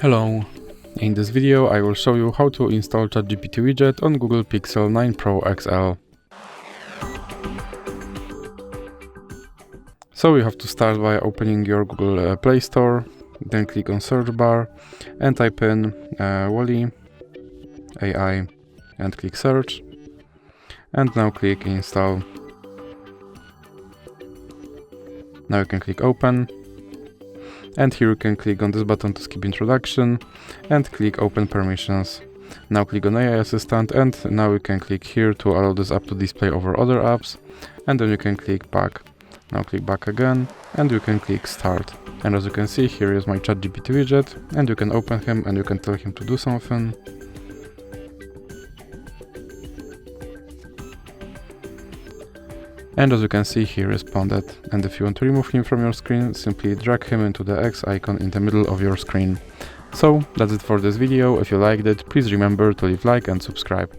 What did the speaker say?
Hello! In this video I will show you how to install Chat GPT Widget on Google Pixel 9 Pro XL. So you have to start by opening your Google Play Store, then click on search bar and type in Wally AI and click search, and now click install. Now you can click open, and here you can click on this button to skip introduction and click open permissions. Now click on AI assistant, and now you can click here to allow this app to display over other apps, and then you can click back. Now click back again and you can click start. And as you can see, here is my Chat GPT widget, and you can open him and you can tell him to do something. And as you can see, he responded. And if you want to remove him from your screen, simply drag him into the X icon in the middle of your screen. So that's it for this video. If you liked it, please remember to leave a like and subscribe.